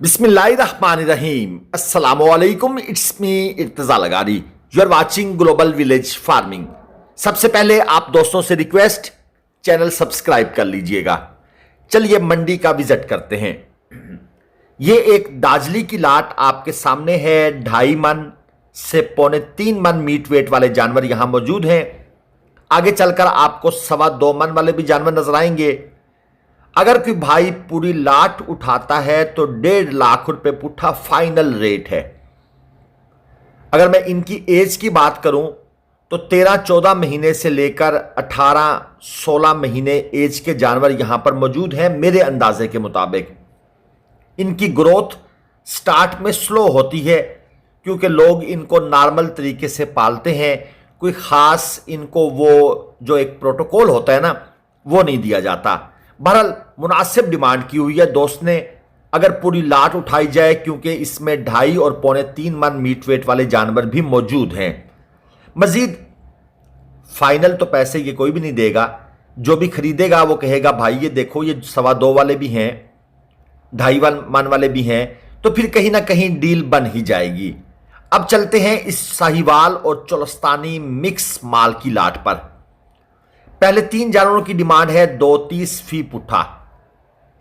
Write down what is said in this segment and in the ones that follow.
बिस्मिल्लाहिर्रहमानिर्रहीम अस्सलामुअलैकुम। It's me Irtaza Lagari. You are watching Global Village Farming. सबसे पहले आप दोस्तों से रिक्वेस्ट, चैनल सब्सक्राइब कर लीजिएगा। चलिए मंडी का विजिट करते हैं। ये एक दाजली की लाट आपके सामने है। 2.5 मन से 2.25 मन मीट वेट वाले जानवर यहां मौजूद हैं। आगे चलकर आपको 2.25 मन वाले भी जानवर नजर आएंगे। अगर कोई भाई पूरी लाट उठाता है तो 1.5 लाख रुपए पुट्ठा फाइनल रेट है। अगर मैं इनकी एज की बात करूं तो 13-14 महीने से लेकर 18-16 महीने एज के जानवर यहां पर मौजूद हैं। मेरे अंदाजे के मुताबिक इनकी ग्रोथ स्टार्ट में स्लो होती है क्योंकि लोग इनको नॉर्मल तरीके से पालते हैं। कोई ख़ास इनको वो जो एक प्रोटोकॉल होता है ना, वो नहीं दिया जाता। बहरहाल मुनासिब डिमांड की हुई है दोस्त ने। अगर पूरी लाट उठाई जाए, क्योंकि इसमें 2.5 और 3.25 मन मीट वेट वाले जानवर भी मौजूद हैं। मजीद फाइनल तो पैसे ये कोई भी नहीं देगा। जो भी खरीदेगा वो कहेगा भाई ये देखो, ये 2.25 वाले भी हैं, 2.5 मन वाले भी हैं, तो फिर कहीं ना कहीं डील बन ही जाएगी। अब चलते हैं इस साहिवाल और चोलस्तानी मिक्स माल की लाट पर। पहले 3 जानवरों की डिमांड है 2.30 फी पुट्ठा।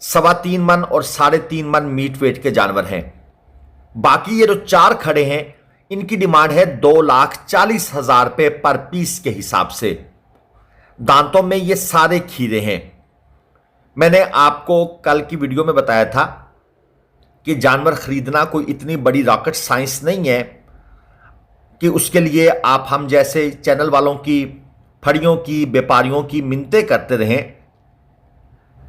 3.25 मन और 3.5 मन मीट वेट के जानवर हैं। बाकी ये जो 4 खड़े हैं इनकी डिमांड है 2,40,000 रुपये पर पीस के हिसाब से। दांतों में ये सारे खीरे हैं। मैंने आपको कल की वीडियो में बताया था कि जानवर खरीदना कोई इतनी बड़ी रॉकेट साइंस नहीं है कि उसके लिए आप हम जैसे चैनल वालों की, फड़ियों की, व्यापारियों की मिन्नतें करते रहें।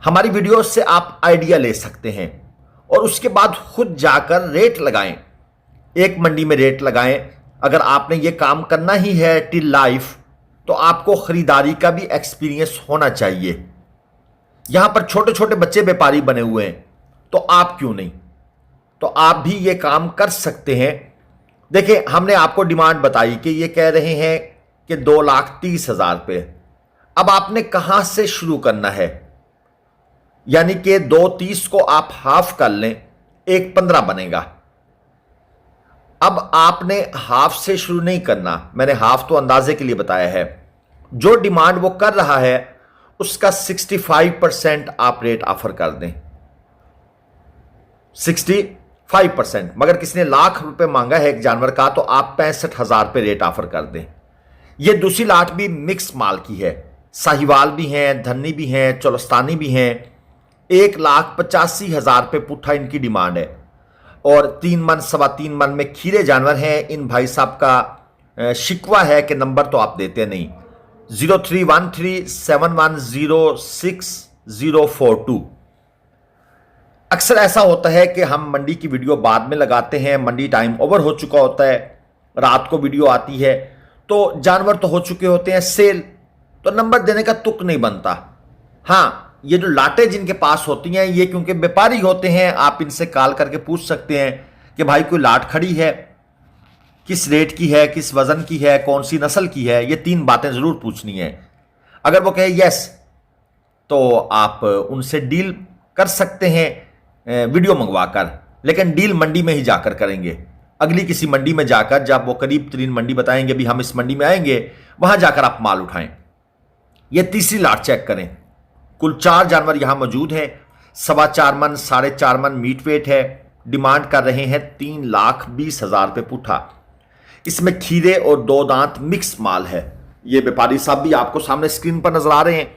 हमारी वीडियो से आप आइडिया ले सकते हैं और उसके बाद खुद जाकर रेट लगाएं। एक मंडी में रेट लगाएं। अगर आपने ये काम करना ही है टिल लाइफ, तो आपको खरीदारी का भी एक्सपीरियंस होना चाहिए। यहां पर छोटे छोटे बच्चे व्यापारी बने हुए हैं, तो आप क्यों नहीं, तो आप भी ये काम कर सकते हैं। देखिए, हमने आपको डिमांड बताई कि ये कह रहे हैं कि 2,30,000 रुपये। अब आपने कहां से शुरू करना है, यानी कि 2.30 को आप हाफ कर लें, 1.15 बनेगा। अब आपने हाफ से शुरू नहीं करना, मैंने हाफ तो अंदाजे के लिए बताया है। जो डिमांड वो कर रहा है उसका 65% आप रेट ऑफर कर दें, 65%। मगर किसी ने लाख रुपए मांगा है एक जानवर का, तो आप 65,000 रुपये रेट ऑफर कर दें। यह दूसरी लाट भी मिक्स माल की है। साहिवाल भी हैं, धन्नी भी हैं, चोलस्तानी भी हैं। 1,85,000 रुपये पुट्ठा इनकी डिमांड है। और 3 मन 3.25 मन में खीरे जानवर हैं। इन भाई साहब का शिकवा है कि नंबर तो आप देते नहीं। 03137106 अक्सर ऐसा होता है कि हम मंडी की वीडियो बाद में लगाते हैं, मंडी टाइम ओवर हो चुका होता है, रात को वीडियो आती है तो जानवर तो हो चुके होते हैं सेल, तो नंबर देने का तुक नहीं बनता। हाँ, ये जो लाटें जिनके पास होती हैं ये क्योंकि व्यापारी होते हैं, आप इनसे कॉल करके पूछ सकते हैं कि भाई कोई लाट खड़ी है, किस रेट की है, किस वजन की है, कौन सी नस्ल की है। ये 3 बातें जरूर पूछनी है। अगर वो कहे यस, तो आप उनसे डील कर सकते हैं वीडियो मंगवाकर, लेकिन डील मंडी में ही जाकर करेंगे। अगली किसी मंडी में जाकर, जब वो करीब तरीन मंडी बताएंगे भी हम इस मंडी में आएंगे, वहां जाकर आप माल उठाएं। ये तीसरी लाट चेक करें। कुल 4 जानवर यहां मौजूद हैं। 4.25 मन 4.5 मन मीट वेट है। डिमांड कर रहे हैं 3,20,000 रुपये पुट्ठा। इसमें खीरे और 2 दांत मिक्स माल है। ये व्यापारी साहब भी आपको सामने स्क्रीन पर नजर आ रहे हैं।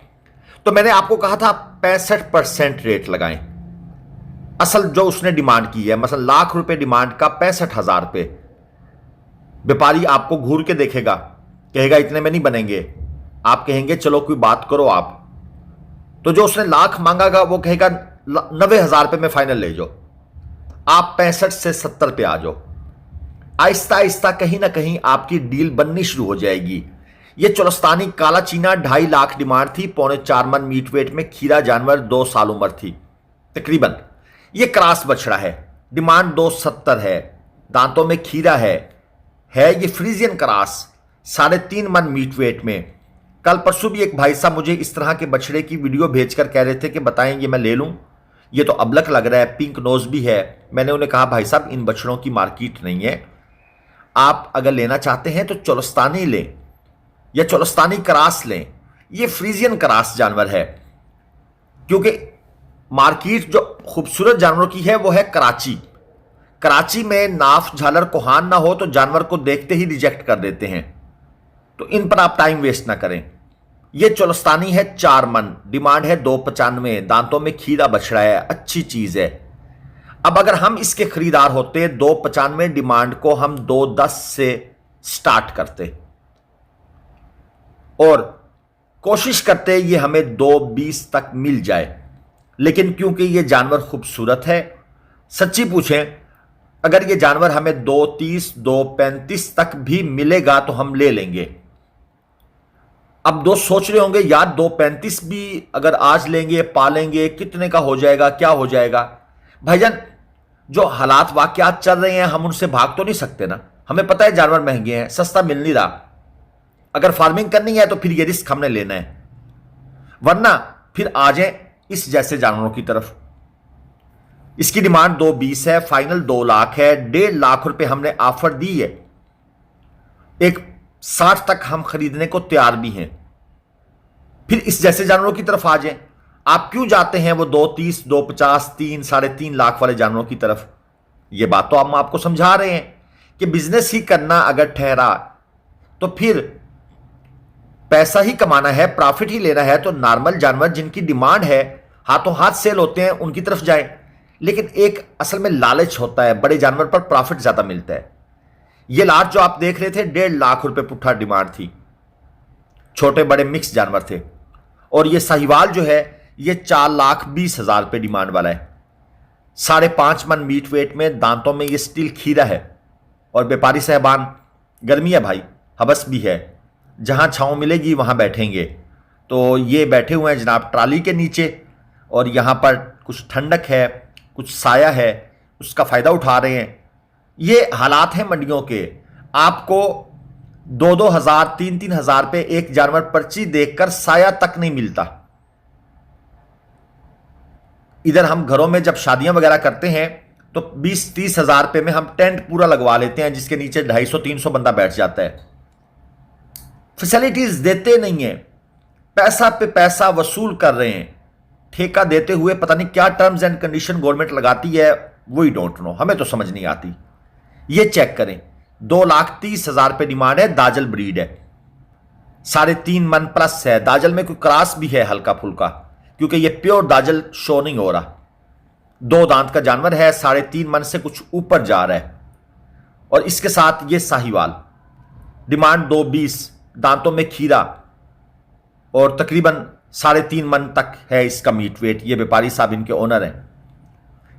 तो मैंने आपको कहा था 65% रेट लगाएं। असल जो उसने डिमांड की है, मतलब लाख रुपए डिमांड का 65,000 रुपये, व्यापारी आपको घूर के देखेगा, कहेगा इतने में नहीं बनेंगे। आप कहेंगे चलो कोई बात करो आप, तो जो उसने लाख मांगागा वो कहेगा 90,000 रुपये में फाइनल ले जाओ। आप 65 से 70 पे आ जाओ। आहिस्ता आहिस्ता कहीं ना कहीं आपकी डील बननी शुरू हो जाएगी। ये चोलस्तानी काला चीना 2.5 लाख डिमांड थी। 3.25 मन मीट वेट में खीरा जानवर 2 साल उम्र थी तकरीबन। ये क्रॉस बछड़ा है। डिमांड 270 है। दांतों में खीरा है ये फ्रीजियन क्रॉस 3.5 मन मीट वेट में। कल परसों भी एक भाई साहब मुझे इस तरह के बछड़े की वीडियो भेजकर कह रहे थे कि बताएं ये मैं ले लूं, ये तो अबलक लग रहा है, पिंक नोज भी है, मैंने उन्हें कहा भाई साहब इन बछड़ों की मार्केट नहीं है, आप अगर लेना चाहते हैं तो चोलस्तानी लें या चोलस्तानी क्रास लें। ये फ्रीजियन क्रास जानवर है, क्योंकि मार्केट जो खूबसूरत जानवरों की है वो है कराची। कराची में नाफ झालर कोहान ना हो तो जानवर को देखते ही रिजेक्ट कर देते हैं, तो इन पर आप टाइम वेस्ट ना करें। ये चोलस्तानी है 4 मन, डिमांड है 295, दांतों में खीरा बछड़ा है, अच्छी चीज है। अब अगर हम इसके खरीदार होते 295 डिमांड को हम 210 से स्टार्ट करते और कोशिश करते ये हमें 220 तक मिल जाए, लेकिन क्योंकि ये जानवर खूबसूरत है, सच्ची पूछें अगर ये जानवर हमें 230 235 तक भी मिलेगा तो हम ले लेंगे। अब दोस्त सोच रहे होंगे यार 235 भी अगर आज लेंगे पालेंगे कितने का हो जाएगा, क्या हो जाएगा। भाईजान जो हालात वाकयात चल रहे हैं हम उनसे भाग तो नहीं सकते ना। हमें पता है जानवर महंगे हैं, सस्ता मिल नहीं रहा। अगर फार्मिंग करनी है तो फिर ये रिस्क हमने लेना है, वरना फिर आ जाए इस जैसे जानवरों की तरफ। इसकी डिमांड 220 है, फाइनल 2 लाख है। 1.5 लाख रुपए हमने ऑफर दी है, 160 तक हम खरीदने को तैयार भी हैं। फिर इस जैसे जानवरों की तरफ आ जाएं। आप क्यों जाते हैं वो 230 250 3 3.5 लाख वाले जानवरों की तरफ। ये बात तो हम आपको समझा रहे हैं कि बिजनेस ही करना अगर ठहरा तो फिर पैसा ही कमाना है, प्रॉफिट ही लेना है, तो नॉर्मल जानवर जिनकी डिमांड है हाथों हाथ सेल होते हैं उनकी तरफ जाएं। लेकिन एक असल में लालच होता है, बड़े जानवर पर प्रॉफिट ज्यादा मिलता है। ये लाट जो आप देख रहे थे 1.5 लाख रुपए पुट्ठा डिमांड थी, छोटे बड़े मिक्स जानवर थे। और ये साहिवाल जो है ये 4,20,000 रुपए डिमांड वाला है। 5.5 मन मीट वेट में, दांतों में ये स्टील खीरा है। और व्यापारी साहबान गर्मी है भाई, हबस भी है, जहां छांव मिलेगी वहां बैठेंगे। तो ये बैठे हुए हैं जनाब ट्राली के नीचे, और यहां पर कुछ ठंडक है कुछ साया है, उसका फायदा उठा रहे हैं। ये हालात हैं मंडियों के। आपको 2-2 हज़ार 3-3 हज़ार रुपए एक जानवर पर्ची देखकर साया तक नहीं मिलता। इधर हम घरों में जब शादियां वगैरह करते हैं तो 20-30 हज़ार रुपए में हम टेंट पूरा लगवा लेते हैं, जिसके नीचे 250-300 बंदा बैठ जाता है। फैसिलिटीज देते नहीं है, पैसा पे पैसा वसूल कर रहे हैं। ठेका देते हुए पता नहीं क्या टर्म्स एंड कंडीशन गवर्नमेंट लगाती है, वही डोंट नो, हमें तो समझ नहीं आती। ये चेक करें, 2,30,000 रुपए डिमांड है, दाजल ब्रीड है, 3.5 मन प्लस है। दाजल में कोई क्रॉस भी है हल्का फुल्का, क्योंकि ये प्योर दाजल शो नहीं हो रहा। 2 दांत का जानवर है, 3.5 मन से कुछ ऊपर जा रहा है। और इसके साथ ये साहिवाल, डिमांड 220, दांतों में खीरा, और तकरीबन 3.5 मन तक है इसका मीट वेट। ये व्यापारी साहब इनके ओनर हैं।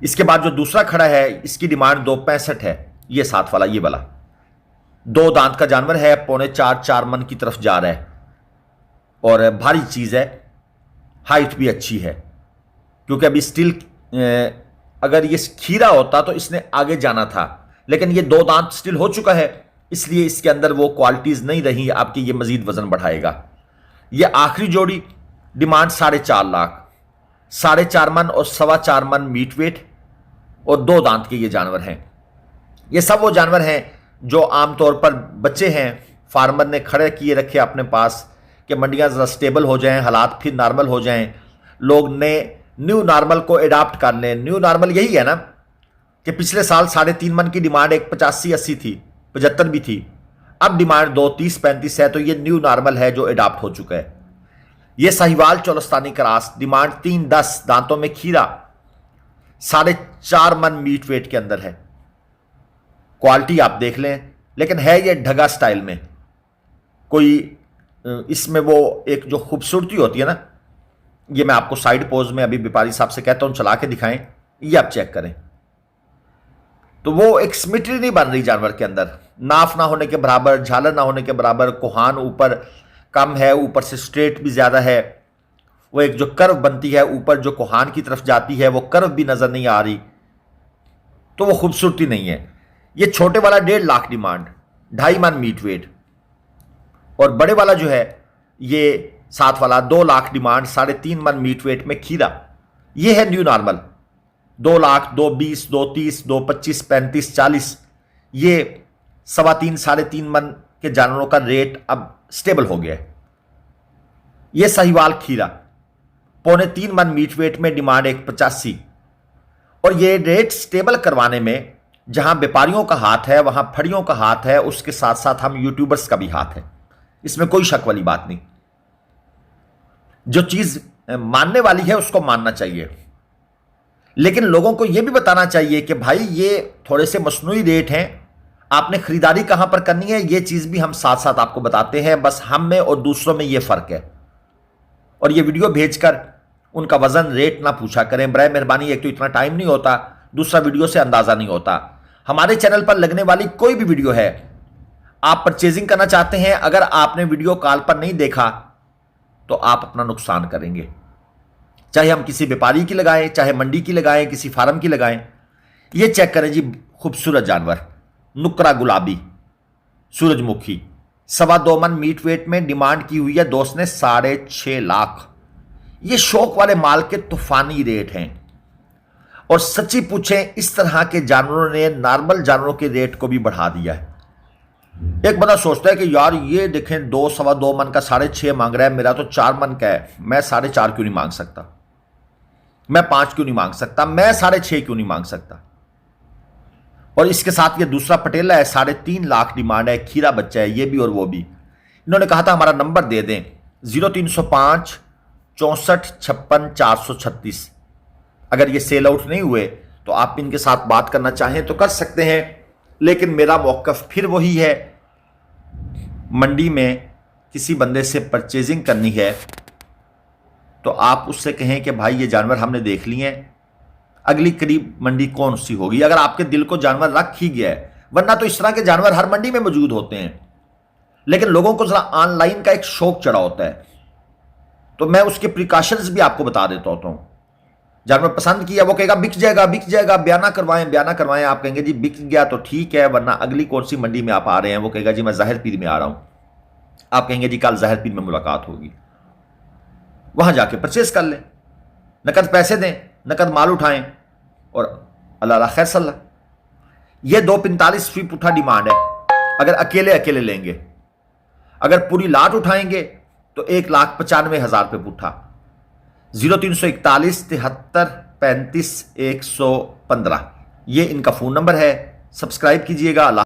इसके बाद जो दूसरा खड़ा है इसकी डिमांड 265 है, ये साथ वाला, ये वाला 2 दांत का जानवर है, 3.25-4 मन की तरफ जा रहा है, और भारी चीज है, हाइट भी अच्छी है। क्योंकि अभी स्टिल अगर ये खीरा होता तो इसने आगे जाना था, लेकिन ये 2 दांत स्टिल हो चुका है, इसलिए इसके अंदर वो क्वालिटीज नहीं रही आपकी, ये मजीद वजन बढ़ाएगा। ये आखिरी जोड़ी डिमांड 4.5 लाख, 4.5 मन और 4.25 मन मीट वेट, और 2 दांत के ये जानवर हैं। ये सब वो जानवर हैं जो आमतौर पर बच्चे हैं फार्मर ने खड़े किए रखे अपने पास कि मंडियां जरा स्टेबल हो जाएं, हालात फिर नॉर्मल हो जाएं, लोग ने न्यू नॉर्मल को एडाप्ट कर लें। न्यू नॉर्मल यही है ना कि पिछले साल 3.5 मन की डिमांड एक 85-80 थी, 75 भी थी, अब डिमांड 230-35 है, तो ये न्यू नॉर्मल है जो एडाप्ट हो चुका है। ये साहिवाल चोलस्तानी क्रास, डिमांड 310, दांतों में खीरा, 4.5 मन मीट वेट के अंदर है। क्वालिटी आप देख लें, लेकिन है ये ढगा स्टाइल में। कोई इसमें वो एक जो खूबसूरती होती है ना, ये मैं आपको साइड पोज में अभी व्यापारी साहब से कहता हूं चला के दिखाएं, ये आप चेक करें। तो वो एक सिमेट्री नहीं बन रही जानवर के अंदर, नाफ ना होने के बराबर, झालर ना होने के बराबर, कोहान ऊपर कम है, ऊपर से स्ट्रेट भी ज्यादा है। वो एक जो कर्व बनती है ऊपर जो कोहान की तरफ जाती है, वो कर्व भी नजर नहीं आ रही, तो वो खूबसूरती नहीं है। ये छोटे वाला 1.5 लाख डिमांड, 2.5 मन मीट वेट, और बड़े वाला जो है ये साथ वाला 2 लाख डिमांड, 3.5 मन मीट वेट में खीरा। ये है न्यू नॉर्मल 2 लाख, 2.20, 2.30, 2.25, 35, 40, ये 3.25, 3.5 मन के जानवरों का रेट अब स्टेबल हो गया है। ये साहिवाल खीरा 2.25 मन मीट वेट में डिमांड 1.85, और ये रेट स्टेबल करवाने में जहां व्यापारियों का हाथ है, वहां फड़ियों का हाथ है, उसके साथ साथ हम यूट्यूबर्स का भी हाथ है, इसमें कोई शक वाली बात नहीं। जो चीज मानने वाली है उसको मानना चाहिए, लेकिन लोगों को यह भी बताना चाहिए कि भाई ये थोड़े से मसनूई रेट हैं, आपने खरीदारी कहां पर करनी है, ये चीज भी हम साथ साथ आपको बताते हैं। बस हम में और दूसरों में यह फर्क है। और ये वीडियो भेजकर उनका वजन रेट ना पूछा करें बराए मेहरबानी। एक तो इतना टाइम नहीं होता, दूसरा वीडियो से अंदाजा नहीं होता। हमारे चैनल पर लगने वाली कोई भी वीडियो है, आप परचेजिंग करना चाहते हैं, अगर आपने वीडियो कॉल पर नहीं देखा तो आप अपना नुकसान करेंगे। चाहे हम किसी व्यापारी की लगाएं, चाहे मंडी की लगाएं, किसी फार्म की लगाएं। ये चेक करें जी, खूबसूरत जानवर नुकरा गुलाबी सूरजमुखी 2.25 मन मीट वेट में डिमांड की हुई है दोस्त ने 6.5 लाख। ये शौक वाले माल के तूफानी रेट हैं। और सच्ची पूछें, इस तरह के जानवरों ने नॉर्मल जानवरों के रेट को भी बढ़ा दिया है। एक बंदा सोचता है कि यार ये देखें 2.25 मन का 6.5 मांग रहा है, मेरा तो 4 मन का है, मैं 4.5 क्यों नहीं मांग सकता, मैं 5 क्यों नहीं मांग सकता, मैं 6.5 क्यों नहीं मांग सकता। और इसके साथ ये दूसरा पटेला है, 3.5 लाख डिमांड है, खीरा बच्चा है, ये भी और वो भी। इन्होंने कहा था हमारा नंबर दे दें 0305 64 56 436। अगर ये सेल आउट नहीं हुए तो आप इनके साथ बात करना चाहें तो कर सकते हैं, लेकिन मेरा मौक़िफ़ फिर वही है। मंडी में किसी बंदे से परचेजिंग करनी है तो आप उससे कहें कि भाई ये जानवर हमने देख लिए हैं, अगली करीब मंडी कौन सी होगी, अगर आपके दिल को जानवर रख ही गया है। वरना तो इस तरह के जानवर हर मंडी में मौजूद होते हैं, लेकिन लोगों को जरा ऑनलाइन का एक शौक चढ़ा होता है, तो मैं उसके प्रिकॉशंस भी आपको बता देता होता हूं। जानवर पसंद किया, वो कहेगा बिक जाएगा बिक जाएगा, बयाना करवाएं। आप कहेंगे जी बिक गया तो ठीक है, वरना अगली कौन सी मंडी में आप आ रहे हैं, वो कहेगा जी मैं ज़ाहिर पीर में आ रहा हूं। आप कहेंगे जी कल ज़ाहिर पीर में मुलाकात होगी, वहां जाके परचेज कर लें, नकद पैसे दें, नकद माल उठाएं और अल्लाह खैर सल्ला। ये 2.45 फी पुट्ठा डिमांड है अगर अकेले लेंगे। अगर पूरी लाट उठाएंगे तो 1,95,000 रुपये पुट्ठा। 0341 73 35 115 ये इनका फ़ोन नंबर है। सब्सक्राइब कीजिएगा।